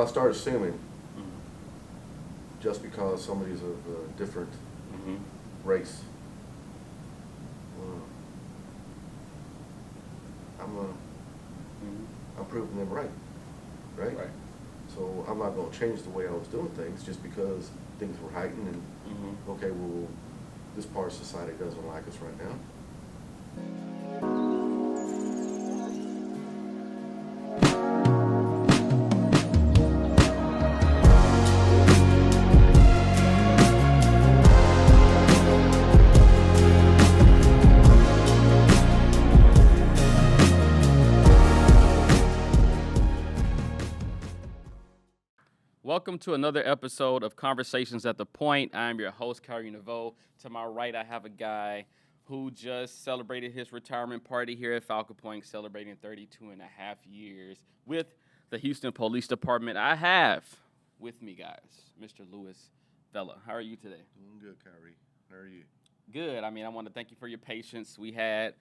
I start assuming just because somebody's of a different race, I'm I'm proving them right, right? Right. So I'm not going to change the way I was doing things just because things were heightened and okay, well, this part of society doesn't like us right now. Welcome to another episode of Conversations at the Point. I'm your host, Kyrie Naveau. To my right, I have a guy who just celebrated his retirement party here at Falcon Point, celebrating 32 and a half years with the Houston Police Department. I have with me, guys, Mr. Vela. How are you today? Doing good, Kyrie. How are you? Good. I want to thank you for your patience. We had,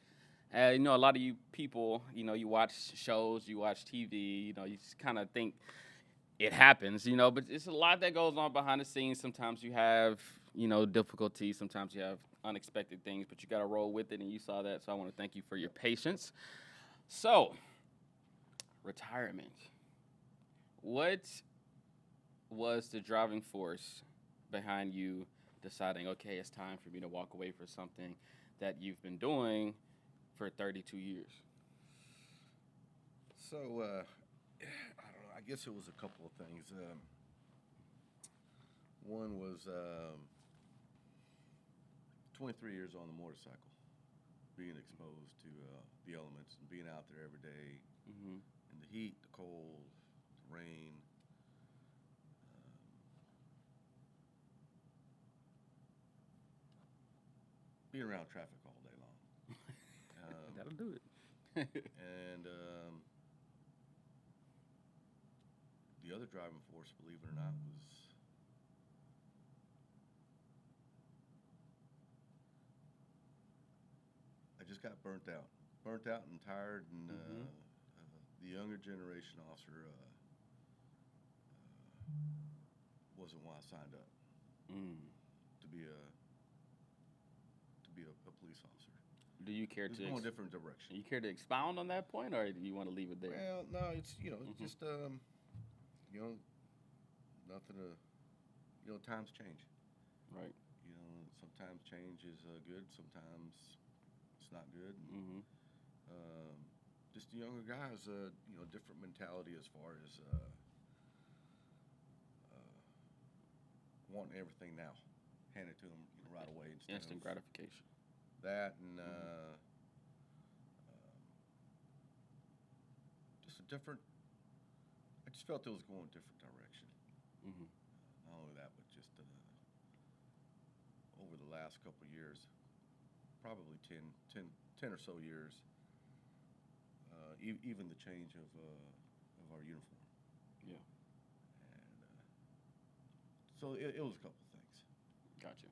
a lot of you people, you watch shows, you watch TV, you just kind of think it happens, but it's a lot that goes on behind the scenes. Sometimes you have, difficulties. Sometimes you have unexpected things, but you got to roll with it, and you saw that. So I want to thank you for your patience. So, retirement. What was the driving force behind you deciding, okay, it's time for me to walk away from something that you've been doing for 32 years? So, I don't know. I guess it was a couple of things. One was 23 years on the motorcycle, being exposed to the elements and being out there every day in the heat, the cold, the rain. Being around traffic all day long. That'll do it. And the other driving force, believe it or not, was I just got burnt out and tired, and the younger generation officer wasn't why I signed up to be a police officer. Do you care to go in a different direction? You care to expound on that point, or do you want to leave it there? Well, no, it's just nothing to times change. Right. Sometimes change is good, sometimes it's not good. And, just the younger guys, different mentality as far as wanting everything now, handed to them right away. Instant gratification. That and just a different. I just felt it was going a different direction. Not only that, but just over the last couple of years, probably 10 or so years, even the change of our uniform. Yeah. And so it was a couple of things. Gotcha.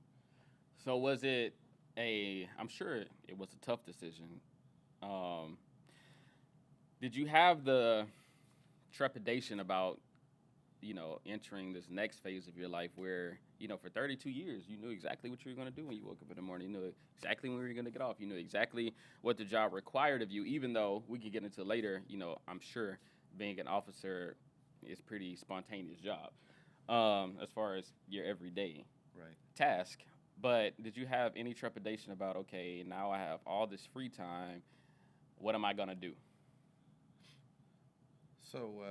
So was it I'm sure it was a tough decision. Did you have the trepidation about, entering this next phase of your life where, for 32 years, you knew exactly what you were going to do when you woke up in the morning. You knew exactly when you were going to get off. You knew exactly what the job required of you, even though we could get into it later, I'm sure being an officer is a pretty spontaneous job as far as your everyday task. But did you have any trepidation about, okay, now I have all this free time, what am I going to do? So,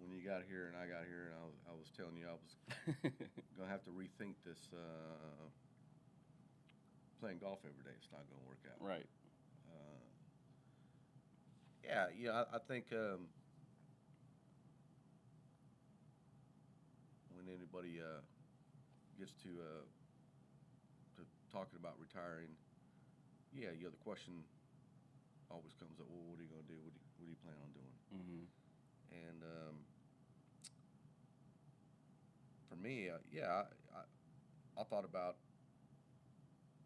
when you got here and I got here, and I was telling you I was going to have to rethink this. Playing golf every day, it's not going to work out. Right. I think when anybody gets to talking about retiring, the question always comes up, well, what are you going to do? What do you plan on doing? And for me, I thought about,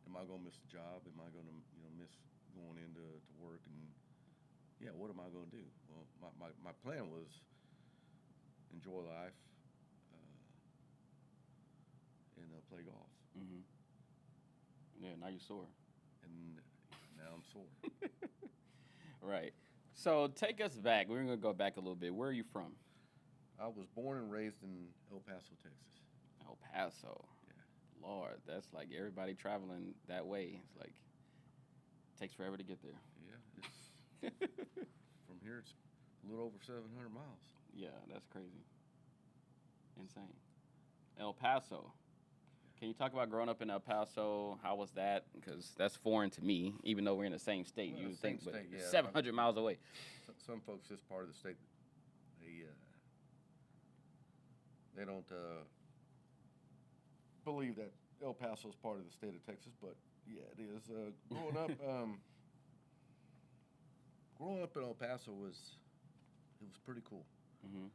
am I going to miss the job? Am I going to miss going into work? And what am I going to do? Well, my plan was enjoy life, and play golf. Mm-hmm. Yeah, now you're sore. And now I'm sore. Right. So take us back. We're gonna go back a little bit. Where are you from? I was born and raised in El Paso, Texas. El Paso. Yeah. Lord, that's like everybody traveling that way. It's like takes forever to get there. Yeah, it's from here. It's a little over 700 miles. Yeah, that's crazy. Insane. El Paso. Can you talk about growing up in El Paso? How was that? Because that's foreign to me, even though we're in the same state. Well, You would same think, but state, yeah. 700 miles away. Some folks, this part of the state, they don't believe that El Paso is part of the state of Texas, but yeah, it is. Growing up in El Paso was pretty cool. Mm-hmm.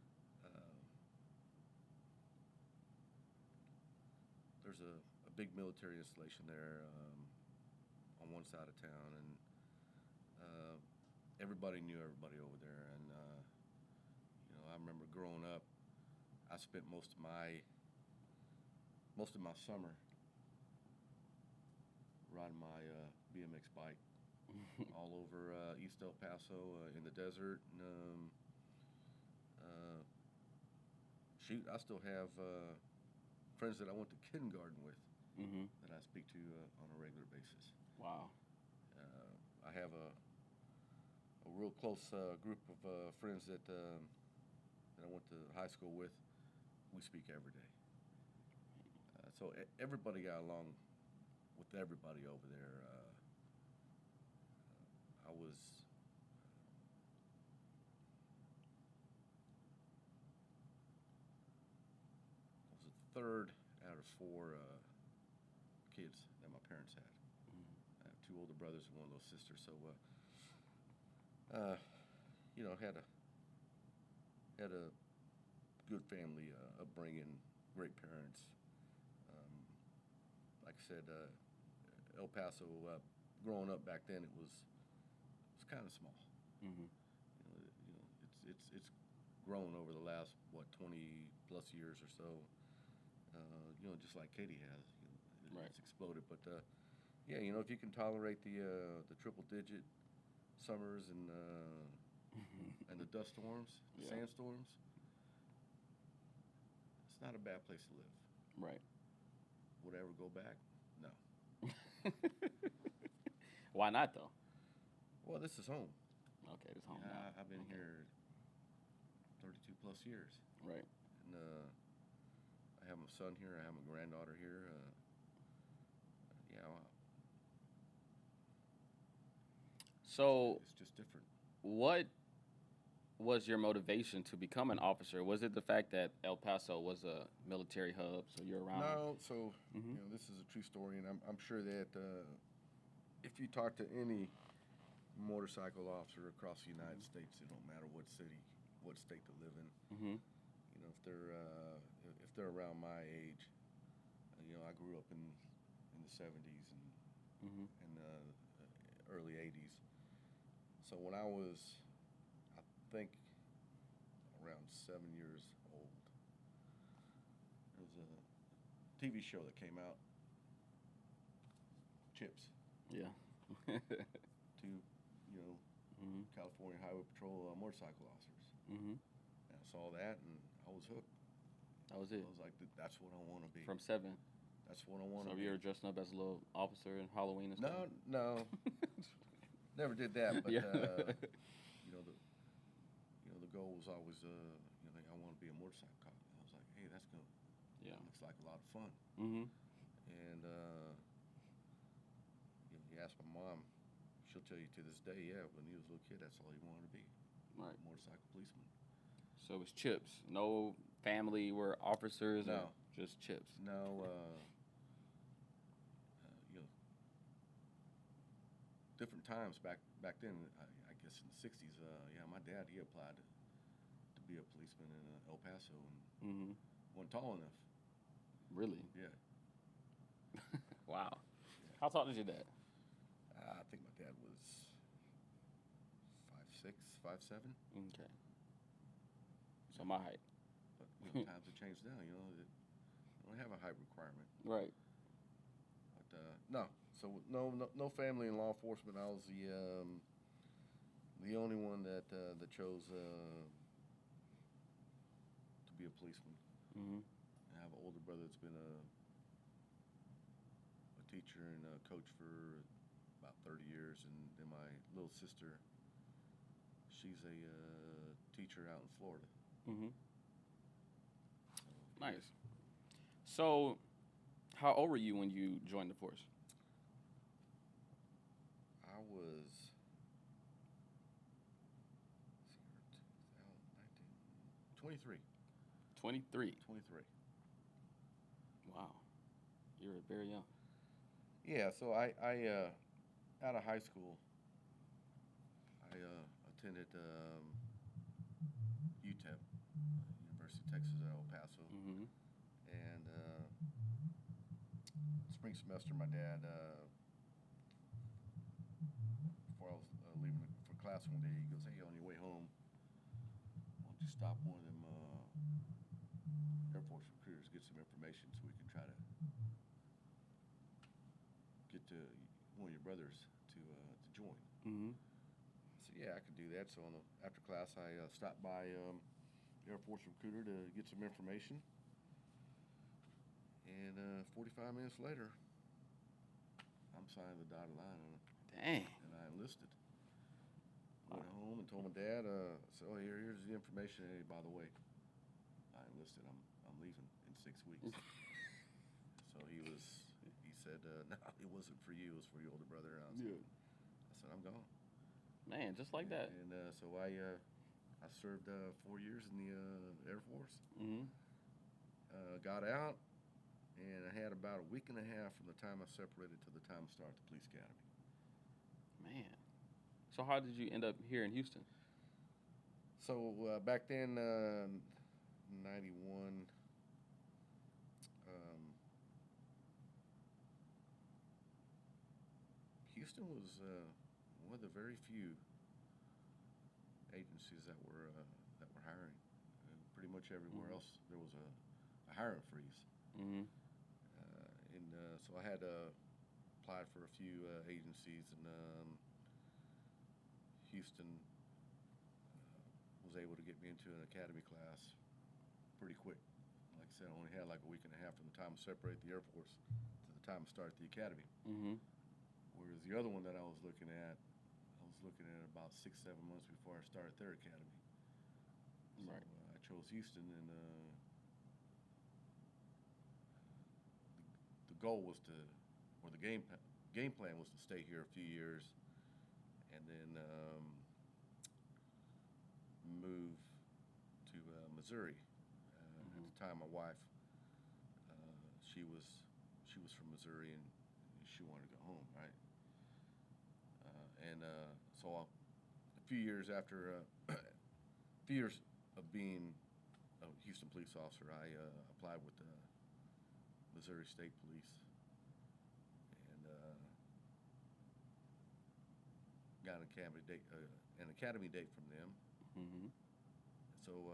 There's a big military installation there on one side of town, and everybody knew everybody over there. And I remember growing up, I spent most of my summer riding my BMX bike all over East El Paso in the desert. And, I still have friends that I went to kindergarten with Mm-hmm. that I speak to on a regular basis. Wow. I have a real close group of friends that I went to high school with. We speak every day. So everybody got along with everybody over there. I was the third out of four kids that my parents had. Mm-hmm. I have two older brothers and one little sister. So, had a good family upbringing, great parents. Like I said, El Paso, growing up back then, it's kind of small. Mm-hmm. It's grown over the last 20 plus years or so. Just like Katy has, Right. It's exploded. But yeah, if you can tolerate the triple digit summers and the dust storms, Yeah. sandstorms, it's not a bad place to live. Right. Would I ever go back? No. Why not though? Well, this is home. Okay, it's home Yeah, now. I've been Okay. here 32 plus years. Right. And I have my son here. I have my granddaughter here. So, it's just different. what was your motivation to become an officer? Was it the fact that El Paso was a military hub, so you're around? No, so Mhm. this is a true story, and I'm sure that if you talk to any motorcycle officer across the United States, it don't matter what city, what state they live in. Mm-hmm. If they're around my age, I grew up in the 70s Mm-hmm. and early 80s. So when I was, I think, around 7 years old, there was a TV show that came out, Chips, Yeah. to, Mm-hmm. California Highway Patrol motorcycle officers. Mm-hmm. And I saw that and I was hooked. That was it. I was like, that's what I want to be. From 7. That's what I want So to be. you were dressing up as a little officer in Halloween and stuff? No. Never did that, but Yeah. the goal was always I want to be a motorcycle cop. And I was like, hey, that's good. Yeah. Looks like a lot of fun. Mm-hmm. And you ask my mom, she'll tell you to this day, yeah, when he was a little kid, that's all he wanted to be. Right. A motorcycle policeman. So it was Chips. No family were officers. No. Or just Chips. No, different times back then. I guess in the '60s. My dad, he applied to be a policeman in El Paso and Mm-hmm. wasn't tall enough. Really? Yeah. Wow. Yeah. How tall is your dad? I think my dad was 5'6", 5'7". Okay. So my height. But times have changed now. They don't have a height requirement. Right. But no, so no family in law enforcement. I was the only one that chose to be a policeman. Mm-hmm. I have an older brother that's been a teacher and a coach for about 30 years, and then my little sister, she's a teacher out in Florida. Mm-hmm. So, Nice. So, how old were you when you joined the force? I was 23. 23. 23. Wow. You were very young. Yeah, so I out of high school, I attended UTEP, University of Texas at El Paso, Mm-hmm. and spring semester, my dad, before I was leaving for class one day, he goes, "Hey, on your way home, why don't you stop one of them Air Force recruiters, get some information so we can try to get to one of your brothers to join." Mm-hmm. I said, "Yeah, I could do that." So after class, I stopped by Air Force recruiter to get some information. And 45 minutes later, I'm signing the dotted line on it, Dang. and I enlisted. Went home and told my dad, "So here's the information. Hey, by the way, I enlisted. I'm leaving in 6 weeks." So he said, "No, it wasn't for you. It was for your older brother." And I said, "I'm gone." Man, just like that. And so I served 4 years in the Air Force. Mm-hmm. Got out, and I had about a week and a half from the time I separated to the time I started the police academy. Man. So how did you end up here in Houston? So back then, 91, Houston was one of the very few agencies that were hiring. Pretty much everywhere else there was a hiring freeze. Mm-hmm. So I had applied for a few agencies, and Houston was able to get me into an academy class pretty quick. Like I said, I only had like a week and a half from the time I separated the Air Force to the time I started the academy. Mm-hmm. Whereas the other one that I was looking at about 6-7 months before I started their academy. So Right. I chose Houston, and the goal was or the game plan was to stay here a few years, and then move to Missouri. At the time, my wife, she was from Missouri, and she wanted to go home, right? So a few years after, a few years of being a Houston police officer, I applied with the Missouri State Police, and got an academy date from them. Mm-hmm. So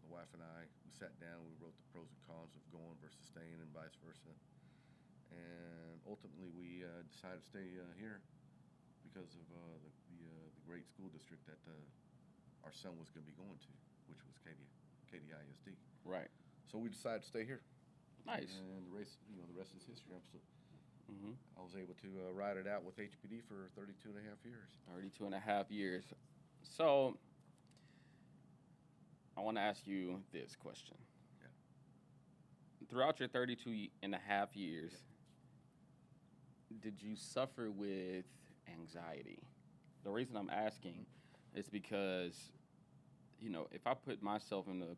the wife and I, we sat down, we wrote the pros and cons of going versus staying, and vice versa. And ultimately, we decided to stay here because of the great school district that our son was going to be going to, which was KDISD. Right. So we decided to stay here. Nice. And the rest is history. Mm-hmm. I was able to ride it out with HPD for 32 and a half years. 32 and a half years. So, I want to ask you this question. Yeah. Throughout your 32 and a half years, did you suffer with anxiety? The reason I'm asking is because, if I put myself in the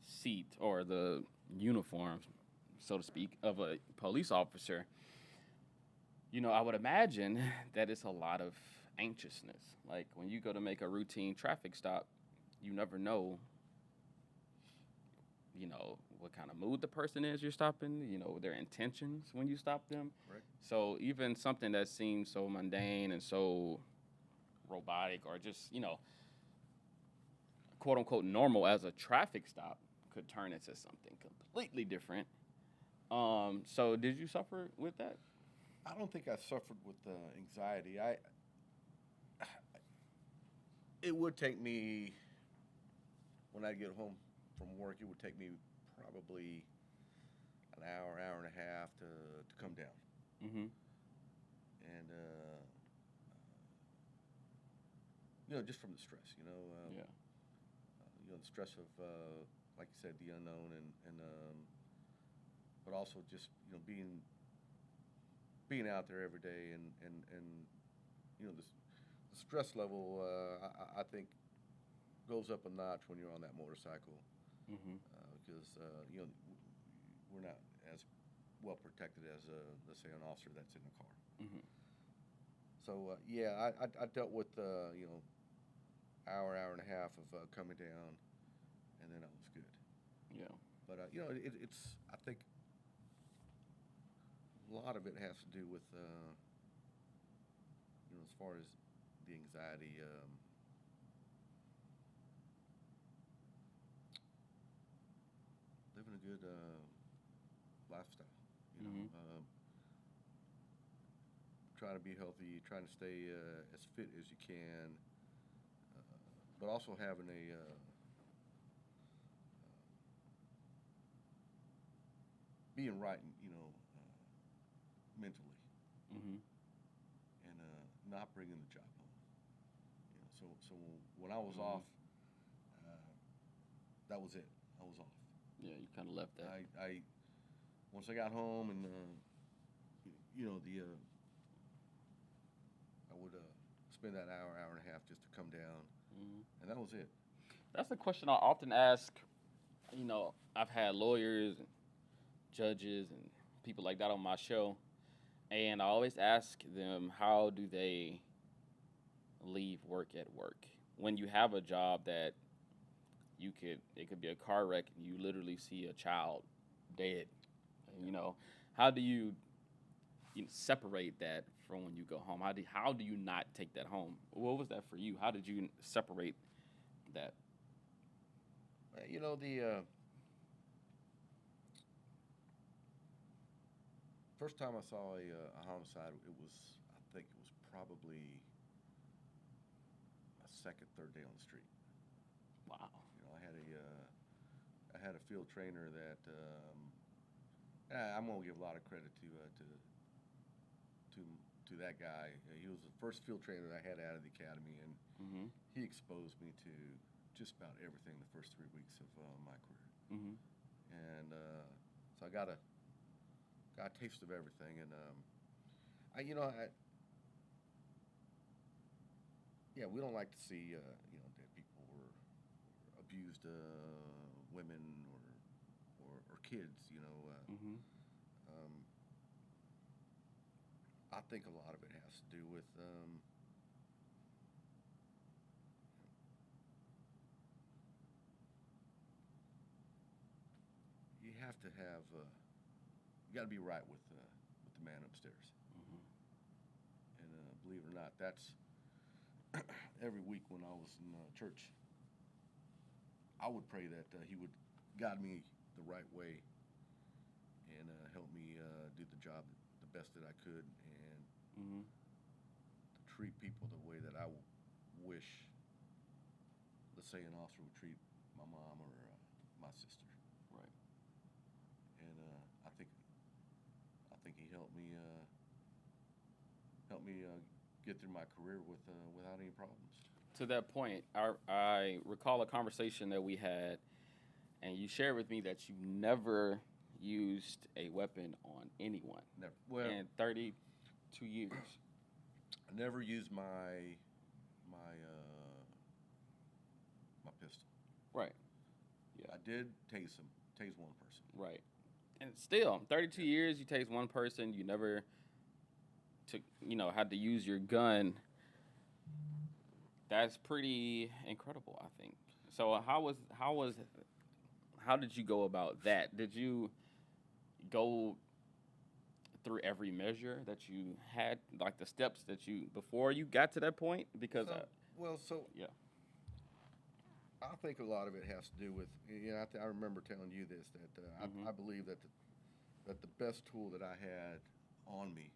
seat or the uniform, so to speak, of a police officer, I would imagine that it's a lot of anxiousness. Like when you go to make a routine traffic stop, you never know, what kind of mood the person is you're stopping, their intentions when you stop them. Right. So even something that seems so mundane and so robotic or just, quote unquote normal as a traffic stop, could turn into something completely different. So did you suffer with that? I don't think I suffered with anxiety. It would take me when I get home from work. It would take me probably an hour, hour and a half to come down. Mm-hmm. And just from the stress. Yeah. The stress of like you said, the unknown, and but also just being out there every day, and the stress level, I think, goes up a notch when you're on that motorcycle, Mm-hmm. because we're not as well protected as let's say an officer that's in the car. Mm-hmm. So I dealt with hour and a half of coming down, and then I was good. Yeah. But it's I think a lot of it has to do with as far as the anxiety. Living a good lifestyle, Mm-hmm. trying to be healthy, trying to stay as fit as you can, but also having being right, mentally, Mm-hmm. and not bringing the job home. So when I was Mm-hmm. off, that was it. I was off. Yeah, you kind of left that. I once I got home, and I would spend that hour and a half just to come down, Mm-hmm. and that was it. That's the question I often ask. I've had lawyers and judges and people like that on my show, and I always ask them, how do they leave work at work when you have a job that it could be a car wreck and you literally see a child dead. How do you separate that from when you go home? How do you not take that home? What was that for you? How did you separate that? The first time I saw a homicide, I think it was probably my second, third day on the street. Wow. I had a field trainer that I'm gonna give a lot of credit to that guy. He was the first field trainer that I had out of the academy, and Mm-hmm. he exposed me to just about everything the first 3 weeks of my career. Mm-hmm. And so I got a taste of everything, and we don't like to see dead people or abused women or kids. Mm-hmm. Um, I think a lot of it has to do with you have to have you got to be right with the man upstairs. Mm-hmm. And believe it or not, that's every week when I was in church, I would pray that he would guide me the right way and help me do the job the best that I could, and Mm-hmm. to treat people the way that I wish, let's say, an officer would treat my mom or my sister. Right. And I think he helped me get through my career without any problems. To that point, I recall a conversation that we had, and you shared with me that you never used a weapon on anyone Never. Well, in 32 years. I never used my my pistol. Right. Yeah. I did tase one person. Right. And still, 32 years, you tase one person. You never had to use your gun. That's pretty incredible, I think. So how did you go about that? Did you go through every measure that you had, like the steps that before you got to that point? Because So yeah, I think a lot of it has to do with, I remember telling you this, that Mm-hmm. I believe that the best tool that I had on me,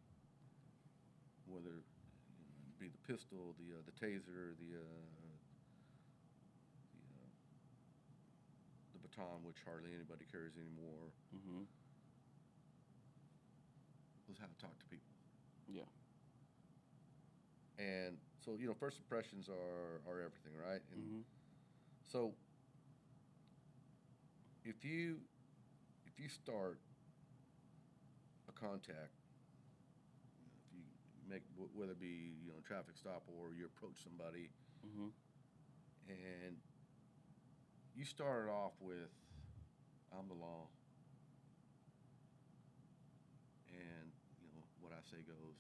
whether it be the pistol, the taser, the baton, which hardly anybody carries anymore, Mm-hmm. was how to talk to people. Yeah. And so, first impressions are everything, right? And Mm-hmm. so if you start a contact, if you make, whether it be a traffic stop or you approach somebody Mm-hmm. and you start off with, I'm the law, and what I say goes,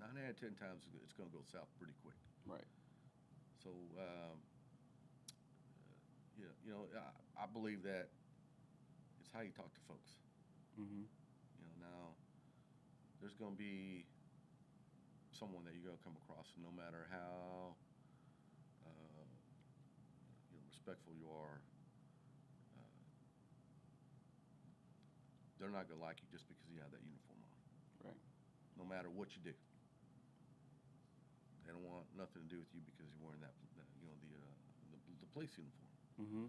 9 out of 10 times it's going to go south pretty quick. Right. So yeah, I believe that it's how you talk to folks. Mm-hmm. Now there's going to be someone that you're going to come across, and no matter how respectful you are, they're not going to like you just because you have that uniform on. Right. No matter what you do, they don't want nothing to do with you because you're wearing the police uniform. Mm-hmm.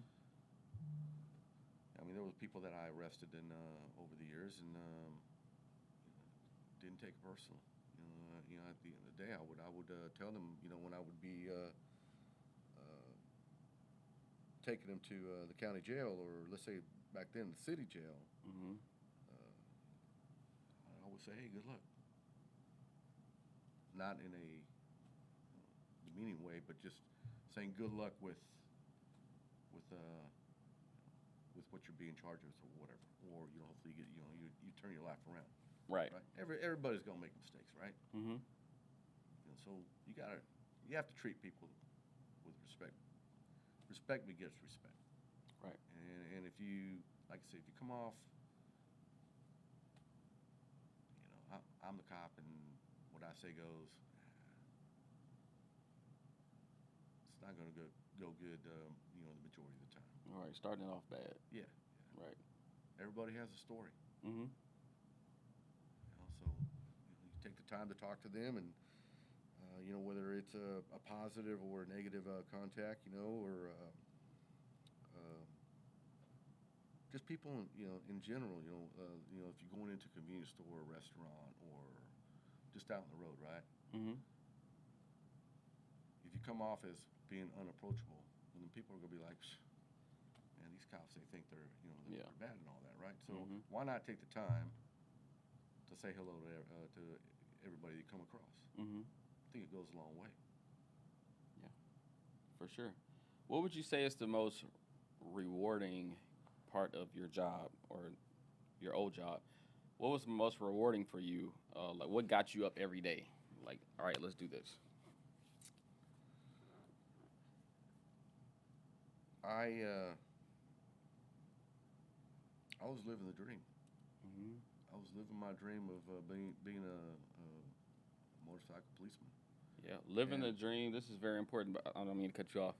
I mean, there was people that I arrested over the years, and didn't take it personal. At the end of the day, I would tell them, when I would be taking them to the county jail, or let's say back then the city jail. Mm-hmm. I would say, hey, good luck. Not in a demeaning way, but just saying good luck with what you're being charged with or whatever, or hopefully you turn your life around. Right. Right. Everybody's gonna make mistakes, right? Mm-hmm. So you have to treat people with respect. Respect begets respect. Right. And if you, like I say, if you come off, I'm the cop and what I say goes, it's not gonna go good. The majority of the time. All right. Starting it off bad. Yeah. Right. Everybody has a story. Mm-hmm. So you take the time to talk to them, and whether it's a positive or a negative contact, or just people, in general, if you're going into a convenience store or a restaurant or just out on the road, right? Mm-hmm. If you come off as being unapproachable, then people are gonna be like, man, these cops, they think they're Yeah. they're bad and all that, right? So Mm-hmm. why not take the time to say hello to everybody you come across? Mm-hmm. I think it goes a long way. Yeah. For sure. What would you say is the most rewarding part of your job or your old job? What was the most rewarding for you? Like, what got you up every day? Like, all right, let's do this. I was living the dream. Mm-hmm. I was living my dream of being a motorcycle policeman. Yeah, living And the dream. This is very important, but I don't mean to cut you off.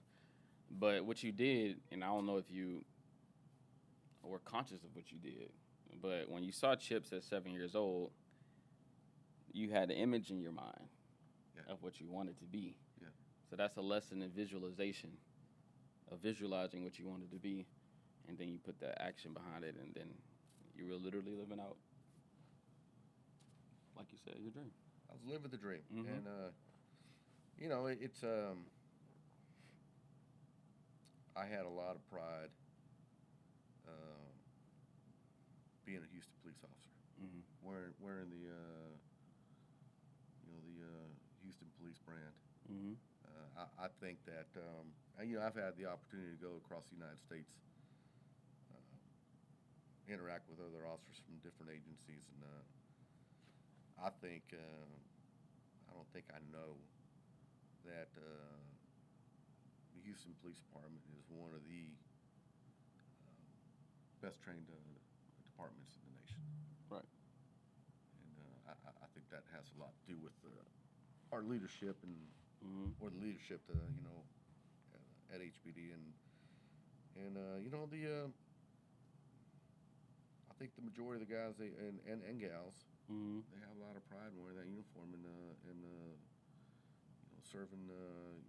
But what you did, and I don't know if you were conscious of what you did, but when you saw Chips at 7 years old, you had an image in your mind Yeah. of what you wanted to be. Yeah. So that's a lesson in visualization, of visualizing what you wanted to be, and then you put the action behind it, and then you were literally living out, like you said, your dream. I was living the dream, Mm-hmm. and it's I had a lot of pride being a Houston police officer, Mm-hmm. wearing the Houston police brand. Mm-hmm. I think that I've had the opportunity to go across the United States, interact with other officers from different agencies, and I think I don't think I know that the Houston Police Department is one of the best trained departments in the nation. Right. And I think that has a lot to do with our leadership and Mm-hmm. or the leadership, at HPD, and you know I think the majority of the guys and gals, they have a lot of pride in wearing that uniform and you know, serving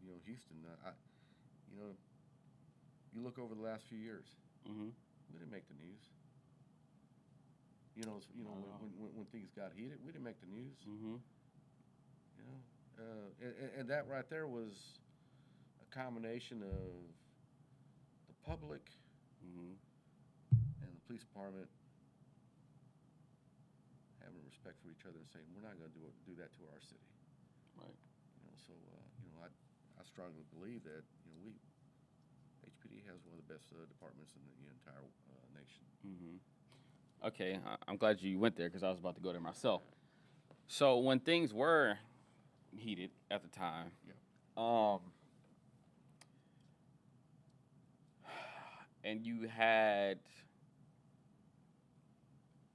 you know, Houston. You know, you look over the last few years, we didn't make the news. You know, when things got heated, we didn't make the news. You know, and that right there was a combination of the public and the police department having respect for each other and saying we're not going to do that to our city. Right. You know, so you know, I strongly believe that, you know, HPD has one of the best departments in the entire nation. Okay, I'm glad you went there because I was about to go there myself. So when things were heated at the time, and you had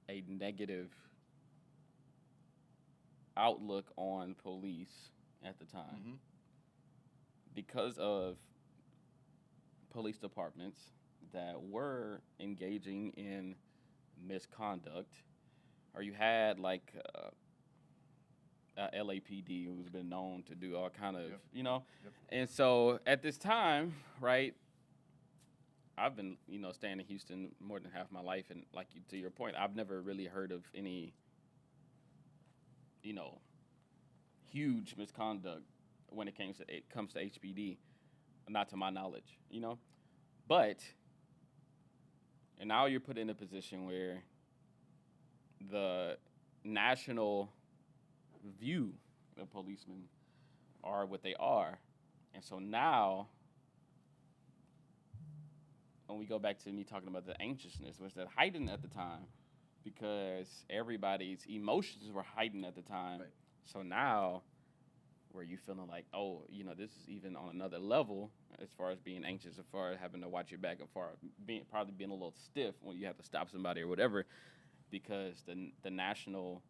a negative outlook on police at the time because of police departments that were engaging in misconduct, or you had like LAPD who's been known to do all kind of, you know, and so at this time, right, I've been, you know, staying in Houston more than half my life, and like you, to your point, I've never really heard of any, you know, huge misconduct when it comes to HPD, not to my knowledge, you know, but and now you're put in a position where the national view of policemen are what they are, and so now when we go back to me talking about the anxiousness, was that heightened at the time because everybody's emotions were heightened at the time. Right. So now, were you feeling like, oh, you know, this is even on another level as far as being anxious, as far as having to watch your back, as far as probably being a little stiff when you have to stop somebody or whatever, because the national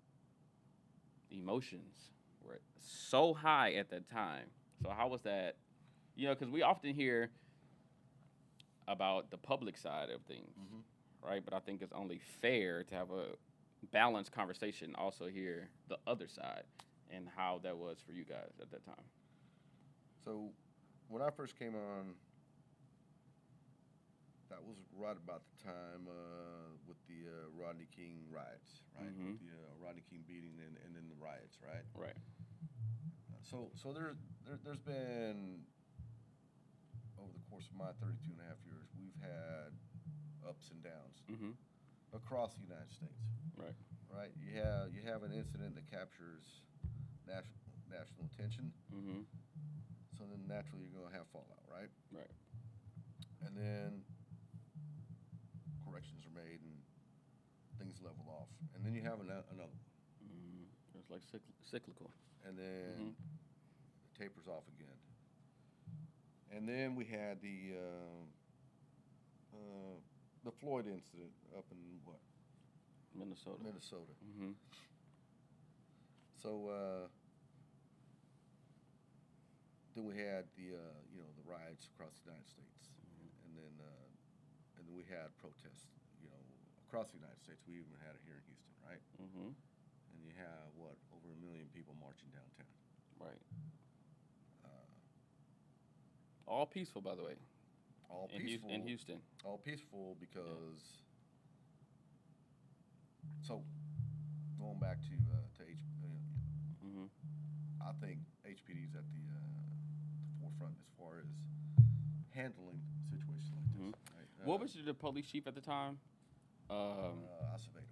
emotions were so high at that time. So how was that? You know, because we often hear about the public side of things, right? But I think it's only fair to have a balanced conversation, also hear the other side and how that was for you guys at that time. So when I first came on, that was right about the time with the Rodney King riots, right? With the Rodney King beating and then the riots, right? Right. So there's been, over the course of my 32 and a half years, we've had ups and downs across the United States. Right. Right. You have an incident that captures national attention. So then naturally you're going to have fallout, right? Right. And then corrections are made and things level off. And then you have another one. It's like cyclical. And then it tapers off again. And then we had the Floyd incident up in what? Minnesota. So then we had the you know, the riots across the United States, and then we had protests, you know, across the United States. We even had it here in Houston, right? And you have what, over 1 million people marching downtown. Right. All peaceful, by the way. All peaceful in Houston. All peaceful because. So, going back to HPD, I think HPD is at the forefront as far as handling situations like this. Right? What was the police chief at the time? Acevedo.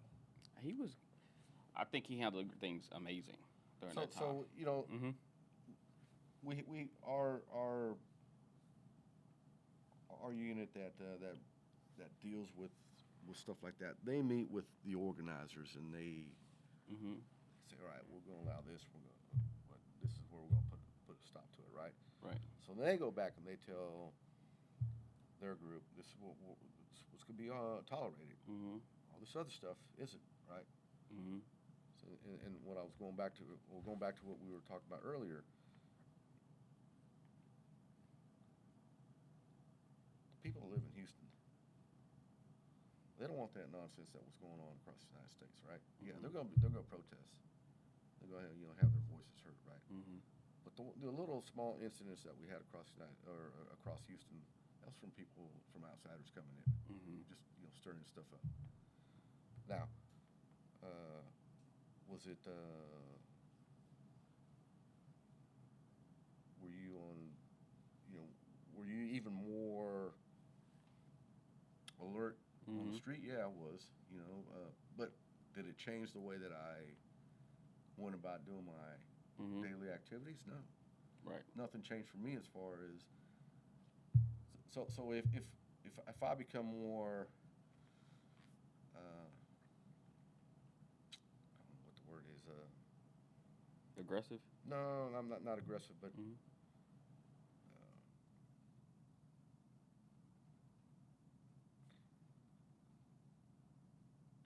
He was. I think he handled things amazing during that time. So you know, we our unit that deals with stuff like that, they meet with the organizers and they say, all right, we're going to allow this. This is where we're going to put a stop to it, right? Right. So they go back and they tell their group, this is what's going to be tolerated. All this other stuff isn't, right? So, and what I was going back to what we were talking about earlier. people who live in Houston, they don't want that nonsense that was going on across the United States, right? Yeah, they're gonna protest. They're gonna have their voices heard, right? But the little small incidents that we had across across Houston, that was from people from outsiders coming in, just stirring stuff up. Now, was it? Were you on? Were you even more alert on the street? Yeah, I was. But did it change the way that I went about doing my daily activities? No. Right. Nothing changed for me as far as. So if I become more. I don't know what the word is. Aggressive? No, I'm not aggressive, but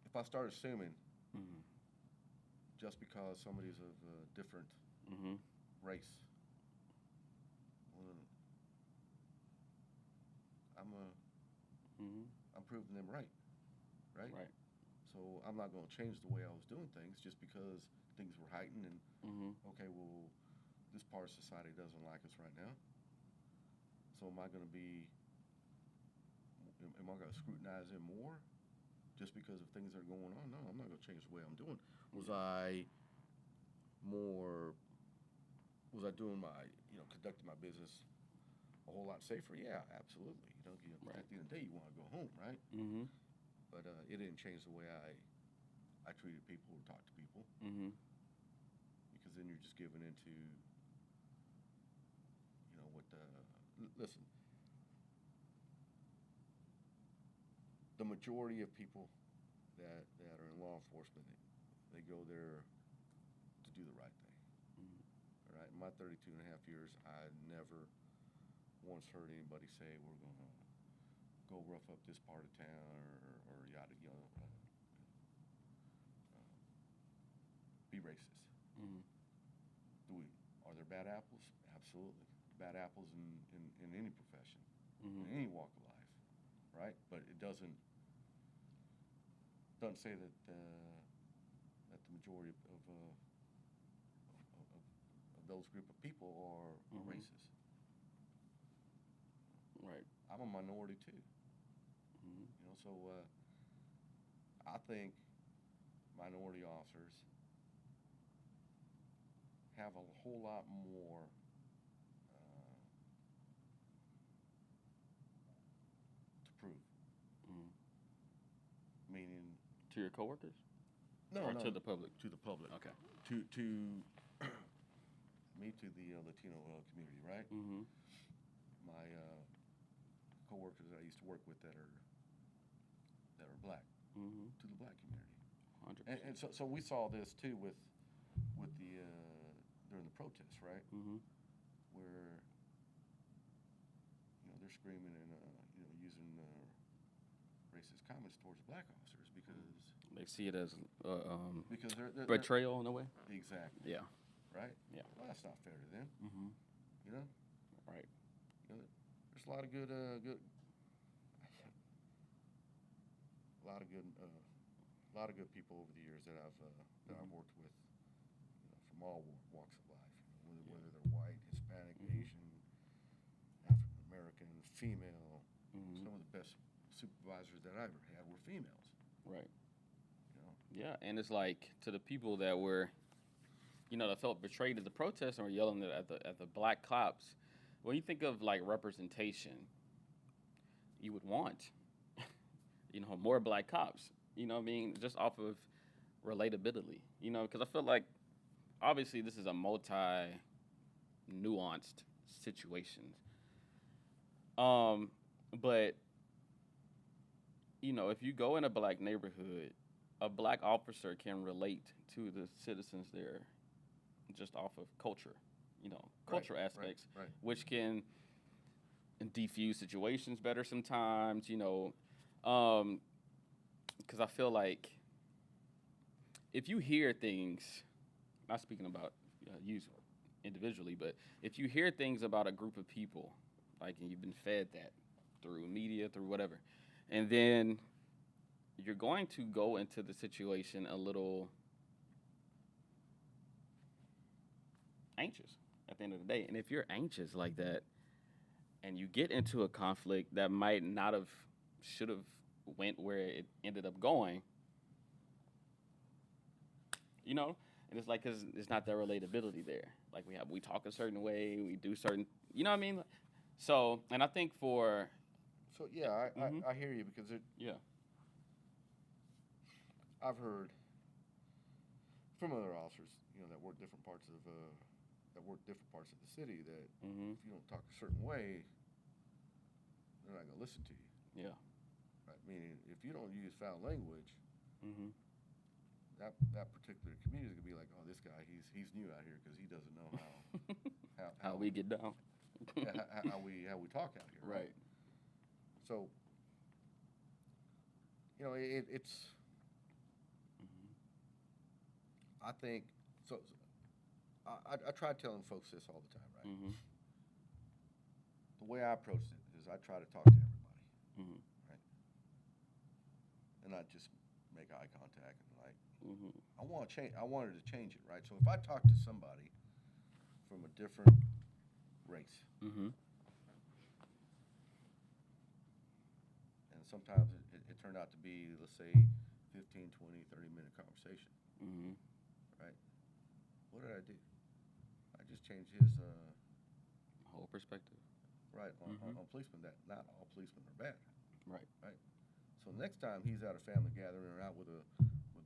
if I start assuming just because somebody's of a different race, well, I'm proving them right? Right. So I'm not going to change the way I was doing things just because things were heightened and okay, well, this part of society doesn't like us right now. So am I going to scrutinize them more just because of things that are going on? No, I'm not going to change the way I'm doing. Was I doing conducting my business a whole lot safer? Yeah, absolutely. Right. At the end of the day, you want to go home, right? But it didn't change the way I treated people or talked to people. Because then you're just giving into, listen, the majority of people that are in law enforcement, they go there to do the right thing. All right, in my 32 and a half years, I never once heard anybody say we're going to go rough up this part of town or yada, be racist. Are there bad apples? Absolutely. Bad apples in any profession, in any walk of life, right? But it doesn't say that the majority of those group of people are racist. Right. I'm a minority too. So I think minority officers have a whole lot more to prove. Meaning To your coworkers? no, To the public? To the public. Okay. To me, to the Latino community, right? My coworkers that I used to work with that are black, to the black community. 100%. And so we saw this too with the during the protests, right? Where they're screaming and using racist comments towards black officers because they see it as because they're betrayal in a way. Exactly. Yeah. Right. Yeah. Well, that's not fair to them. Right. There's a lot of good people over the years that I've worked with, from all walks of life. Whether they're white, Hispanic, Asian, African American, female. Some of the best supervisors that I ever had were females. Right. Yeah, and it's like to the people that were, that felt betrayed at the protest and were yelling at the black cops. When you think of like representation, you would want, more black cops. Just off of relatability. Because I feel like obviously this is a multi-nuanced situation. But if you go in a black neighborhood, a black officer can relate to the citizens there just off of culture, cultural aspects, right. which can defuse situations better sometimes, because I feel like if you hear things, not speaking about you individually, but if you hear things about a group of people, like, and you've been fed that, through media, through whatever. And then you're going to go into the situation a little anxious at the end of the day. And if you're anxious like that and you get into a conflict that might not have, should have went where it ended up going, you know, and it's like, cause it's not that relatability there. Like we talk a certain way, we do certain, you know what I mean? So, and I think for, So yeah, Mhm. I hear you because yeah, I've heard from other officers, that work different parts of the city that mm-hmm. if you don't talk a certain way, they're not gonna listen to you. Yeah, Right? Meaning, if you don't use foul language, mm-hmm. that particular community is gonna be like, oh, this guy, he's new out here because he doesn't know How we get down. how we talk out here. Right. So, it's. Mm-hmm. I think so. I try telling folks this all the time, right? Mm-hmm. The way I approach it is I try to talk to everybody, Mm-hmm. right? And not just make eye contact and like, Mm-hmm. I want to change. I wanted to change it, right? So if I talk to somebody from a different race, Mm-hmm. and sometimes it turned out to be, let's say, 15, 20, 30-minute conversation, Mm-hmm. right? What did I do? I just changed his Whole perspective. right on, Mhm. on policemen that not all policemen are bad, Right. right? So next time he's at a family gathering or out with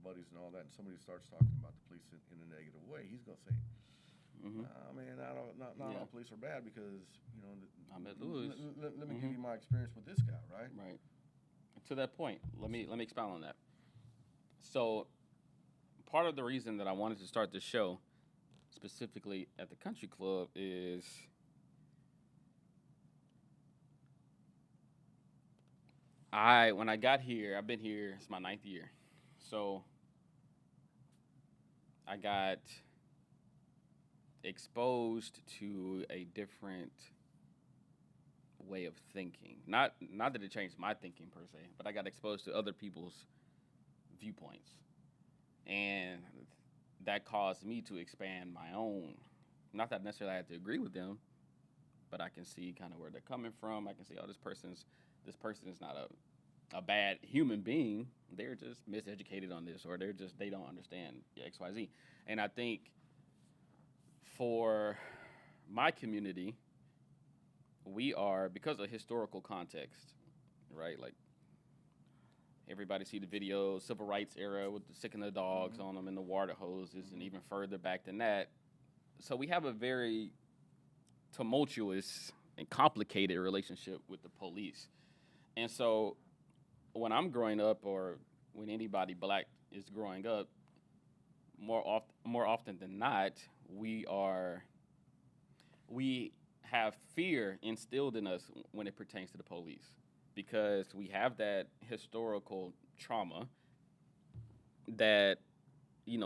buddies and all that, and somebody starts talking about the police in a negative way, he's gonna say, Mm-hmm. man, not Yeah. all police are bad because I'm at Lewis. Let me Mhm. give you my experience with this guy, right? Right. To that point, let me expound on that. So, part of the reason that I wanted to start this show, specifically at the country club, is when I got here, I've been here, it's my 9th year. So I got exposed to a different way of thinking. Not that it changed my thinking per se, but I got exposed to other people's viewpoints. And that caused me to expand my own. Not that necessarily I had to agree with them, but I can see kind of where they're coming from. I can see, oh, this person is not a bad human being. They're just miseducated on this, or they don't understand X, Y, Z. And I think for my community, we are, because of historical context, right? Like everybody see the video, civil rights era with the sicking the dogs Mhm. on them and the water hoses, and Mhm. even further back than that. So we have a very tumultuous and complicated relationship with the police. And so when I'm growing up, or when anybody black is growing up, more often than not, we have fear instilled in us when it pertains to the police, because we have that historical trauma that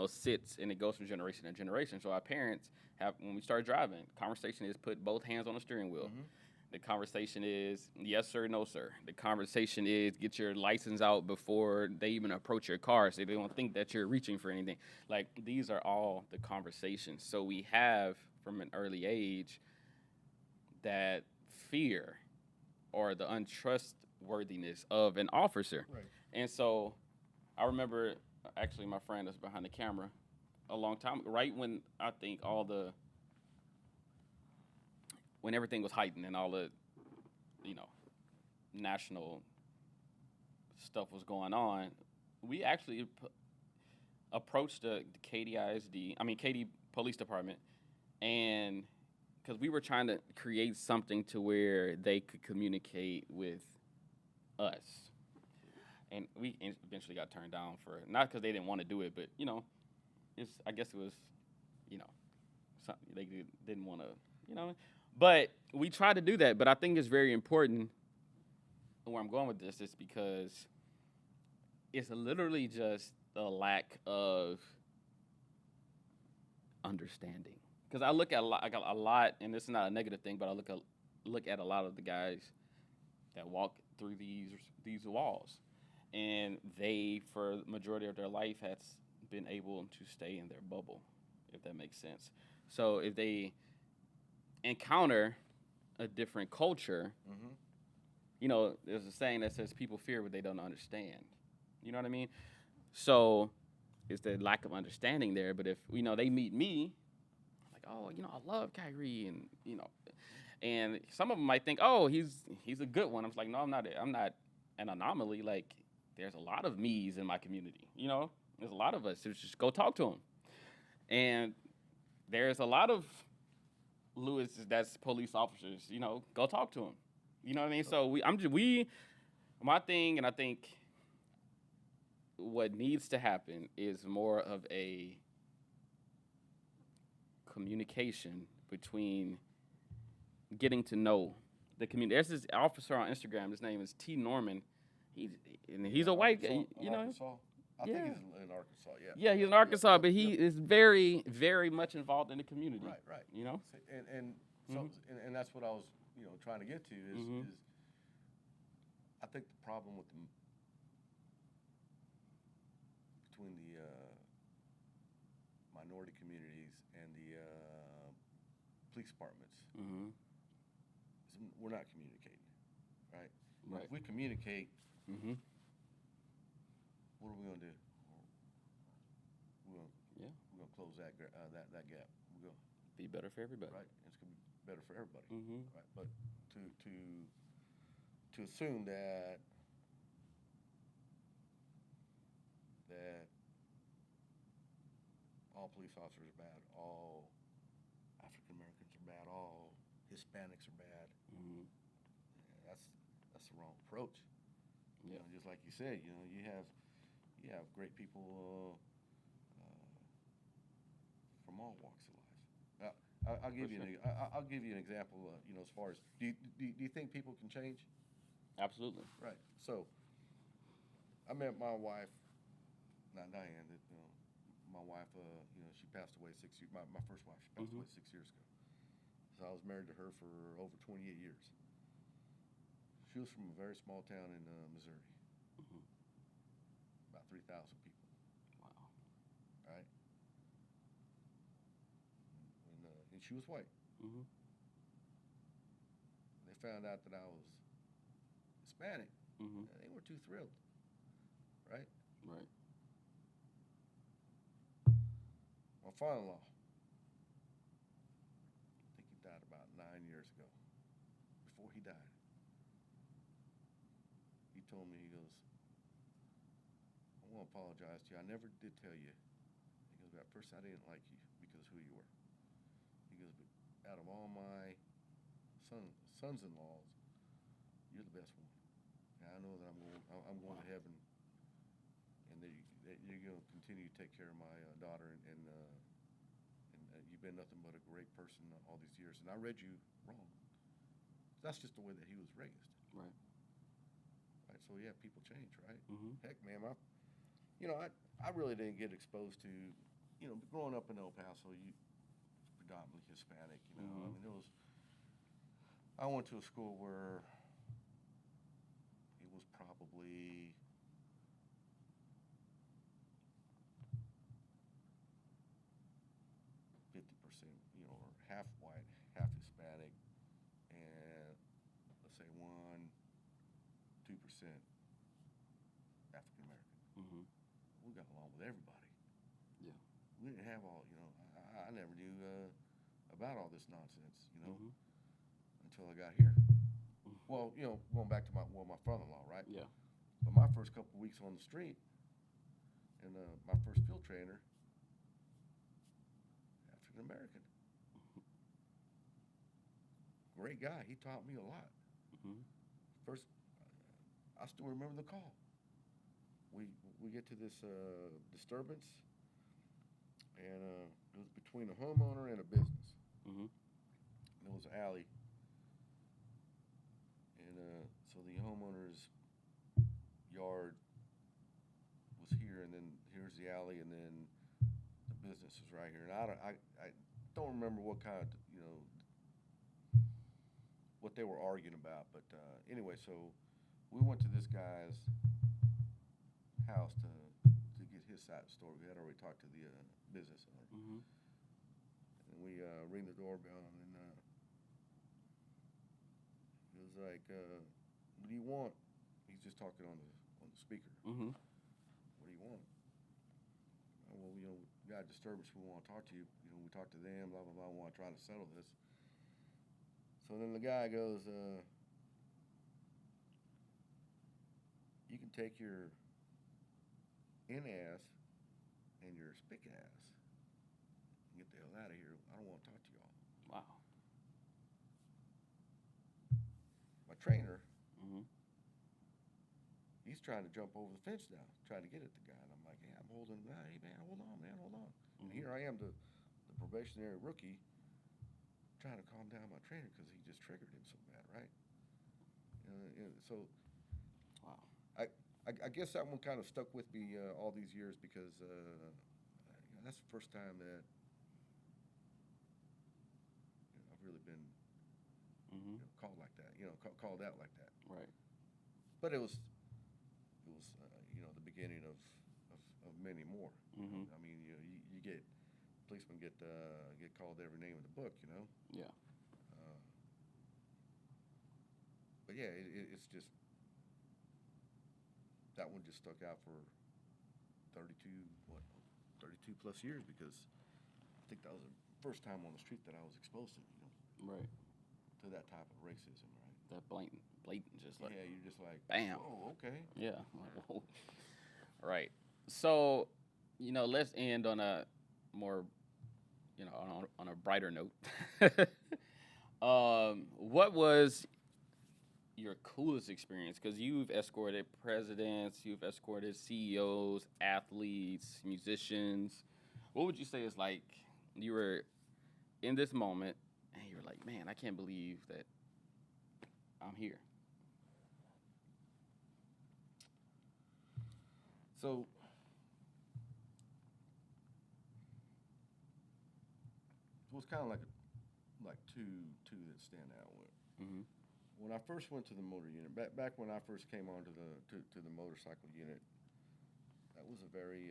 sits, and it goes from generation to generation. So our parents have, when we start driving, conversation is put both hands on the steering wheel. Mhm. The conversation is yes sir, no sir. The conversation is get your license out before they even approach your car, so they don't think that you're reaching for anything. Like, these are all the conversations. So we have from an early age that fear or the untrustworthiness of an officer. Right. And so I remember, actually, my friend that's behind the camera, a long time, right when I think when everything was heightened and all the, national stuff was going on, we actually approached the Katy Police Department, and because we were trying to create something to where they could communicate with us. And we eventually got turned down for, not because they didn't want to do it, but I guess it was, something they didn't want to, But we tried to do that. But I think it's very important. Where I'm going with this is because it's literally just a lack of understanding. Because I look at a lot, and this is not a negative thing, but I look at a lot of the guys that walk through these walls, and they, for the majority of their life, has been able to stay in their bubble, if that makes sense. So if they encounter a different culture, Mm-hmm. there's a saying that says people fear what they don't understand. You know what I mean? So it's the lack of understanding there. But if they meet me, like, oh, I love Kyrie, and some of them might think, oh, he's a good one. I'm just like, no, I'm not. I'm not an anomaly. Like, there's a lot of me's in my community. There's a lot of us. So just go talk to them. And there's a lot of Lewis that's police officers. Go talk to them. You know what I mean? So my thing, and I think what needs to happen is more of a communication between getting to know the community. There's this officer on Instagram. His name is T. Norman. He's a white guy. Arkansas? I Yeah. think he's in Arkansas. Yeah. Yeah, he's in Arkansas, but he is very, very much involved in the community. Right. And so and that's what I was trying to get to is I think the problem with between the minority communities and the police departments Mm-hmm. is we're not communicating, right? Right. If we communicate, Mm-hmm. what are we gonna do? We're gonna close that gap. We're gonna Be better for everybody. right. It's gonna be better for everybody, Mm-hmm. right? But to assume that all police officers are bad, all African Americans are bad, all Hispanics are bad. Mm-hmm. Yeah, that's the wrong approach. Yeah. Just like you said, you have great people from all walks of life. Now, I'll give you I'll give you an example. As far as do you think people can change? Absolutely. Right. So I met my wife, not Diane. My wife, she passed away 6 years. My first wife, she passed away 6 years ago. So I was married to her for over 28 years. She was from a very small town in Missouri, about 3,000 people. Wow. Right. And she was white. Mm-hmm. They found out that I was Hispanic. Mm-hmm. They were too thrilled. Right. Right. My father-in-law, I think he died about 9 years ago. Before he died, he told me, he goes, I want to apologize to you. I never did tell you. He goes, at first I didn't like you because of who you were. He goes, but out of all my sons-in-laws, you're the best one. And I know that I'm going to heaven, and that you're going to continue to take care of my daughter, and you've been nothing but a great person all these years. And I read you wrong. That's just the way that he was raised. Right. Right. So yeah, people change, right? Mm-hmm. Heck, man, I really didn't get exposed to, growing up in El Paso, you predominantly Hispanic. Mm-hmm. I mean, I went to a school where it was probably 50%, or half white, half Hispanic, and let's say 2% African American. Mm-hmm. We got along with everybody. Yeah. We didn't have all, I never knew about all this nonsense, Mm-hmm. until I got here. Well, going back to my father-in-law, right? Yeah. But my first couple of weeks on the street, and my first field trainer, African American, great guy. He taught me a lot. Mm-hmm. First, I still remember the call. We get to this disturbance, and it was between a homeowner and a business. Mm-hmm. There was an alley, and so the homeowner's yard was here, and then here's the alley, and then the business is right here. And I don't remember what kind of what they were arguing about. But anyway, so we went to this guy's house to get his side of the story. We had already talked to the business owner, Mm-hmm. and we ring the doorbell, and then he was like, "What do you want?" He's just talking on the speaker. Mm-hmm. What do you want? Well, we got a disturbance. We want to talk to you. We talked to them. Blah blah blah. We want to try to settle this. So then the guy goes, "You can take your in ass and your spick ass and get the hell out of here. I don't want to talk to y'all." Wow. My trainer, Mm-hmm. he's trying to jump over the fence now, trying to get at the guy. And I'm like, "Hey, I'm holding him. Hey, man, hold on, man, hold on." And Mm-hmm. here I am, the probationary rookie, trying to calm down my trainer because he just triggered him so bad, right? So Wow. I guess that one kind of stuck with me all these years because that's the first time that I've really been Mm-hmm. called like that, called out like that. Right. But it was the beginning of many more. Mm-hmm. I mean, you get policemen get called every name in the book, Yeah. Uh, but yeah, it's just that one just stuck out for 32 plus years because I think that was the first time on the street that I was exposed to Right. to that type of racism, right? That blatant, just like Yeah, you're just like, bam. oh, okay. Yeah. Whoa. Right. So, let's end on a more, on a brighter note. What was your coolest experience? Because you've escorted presidents, you've escorted CEOs, athletes, musicians. What would you say is like you were in this moment and you're like, man, I can't believe that I'm here. So it was kind of like two that stand out with. Mm-hmm. When I first went to the motor unit, back when I first came on to the motorcycle unit, that was a very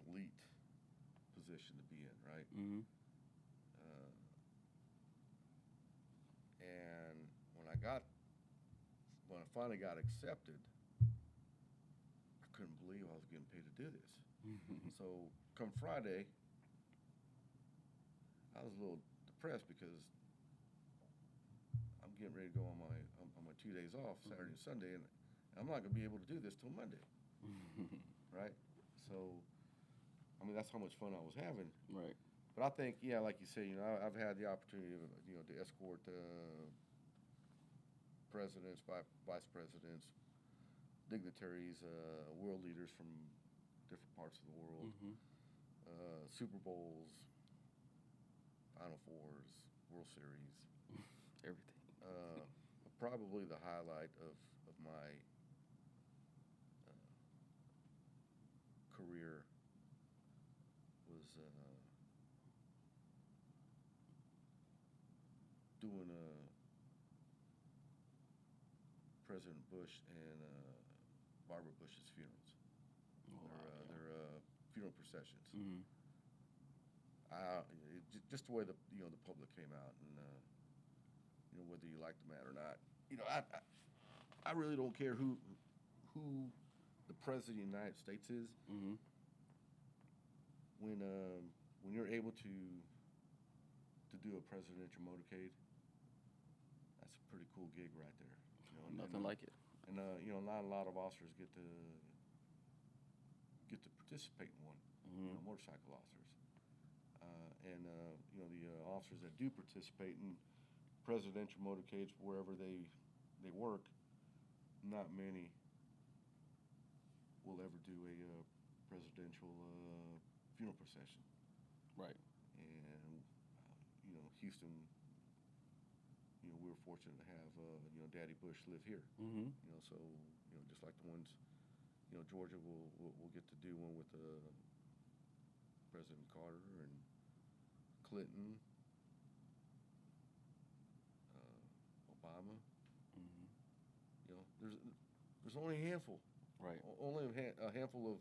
elite position to be in, right? Mm-hmm. Uh, and when I finally got accepted, I couldn't believe I was getting paid to do this. So come Friday, I was a little depressed because I'm getting ready to go on my 2 days off, Saturday and Sunday, and I'm not going to be able to do this till Monday, right? So, I mean, that's how much fun I was having. Right. But I think, yeah, like you say, I've had the opportunity, to escort presidents, vice presidents, dignitaries, world leaders from different parts of the world, Mm-hmm. Super Bowls, Final Fours, World Series. Everything. Probably the highlight of my career was doing President Bush and Barbara Bush's funerals. Oh, wow, yeah. Their funeral processions. Mm-hmm. Just the way the public came out, and whether you like the man or not, I really don't care who the president of the United States is. Mm-hmm. When you're able to do a presidential motorcade, that's a pretty cool gig right there. Nothing like it. And not a lot of officers get to participate in one. Mm-hmm. Motorcycle officers, and the officers that do participate in presidential motorcades wherever they work, not many will ever do a presidential funeral procession. Right. And Houston, we were fortunate to have Daddy Bush live here. Mm-hmm. So just like the ones, Georgia will get to do one with President Carter and Clinton, There's only a handful. Right. Only a handful of,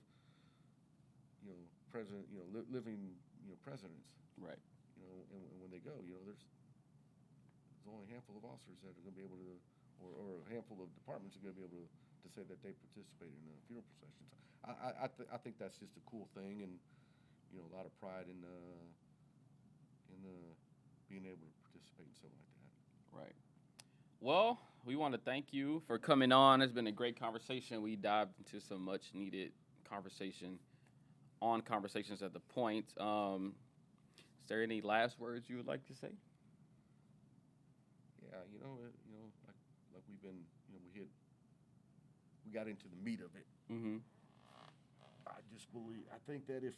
president, living, presidents. Right. And when they go, there's only a handful of officers that are going to be able to, or a handful of departments are going to be able to say that they participate in funeral processions. I think that's just a cool thing, and a lot of pride in being able to participate in something like that. Right. Well, we want to thank you for coming on. It's been a great conversation. We dived into some much needed conversation on Conversations at the Point. Is there any last words you would like to say? Yeah, like we've been, we got into the meat of it. Mm-hmm. I think that if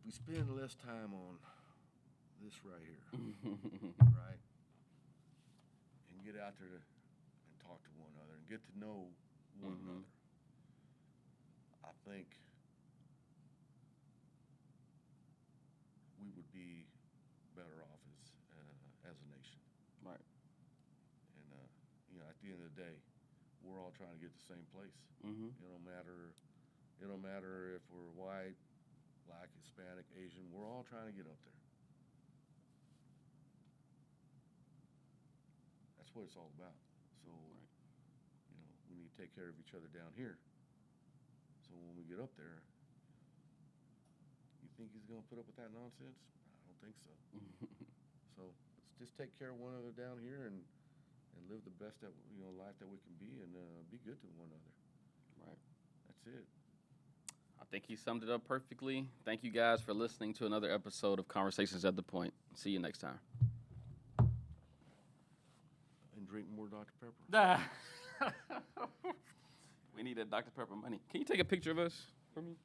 we spend less time on this right here, right, and get out there and talk to one another and get to know one another, I think we would be better off as a nation. Right. And at the end of the day, we're all trying to get to the same place. Mm-hmm. It don't matter if we're white, Black, Hispanic, Asian. We're all trying to get up there. That's what it's all about. So, we need to take care of each other down here. So when we get up there, you think he's going to put up with that nonsense? I don't think so. So let's just take care of one another down here and live the best life that we can be, and be good to one another. Right. That's it. I think he summed it up perfectly. Thank you guys for listening to another episode of Conversations at the Point. See you next time. And drink more Dr. Pepper. We need a Dr. Pepper money. Can you take a picture of us for me?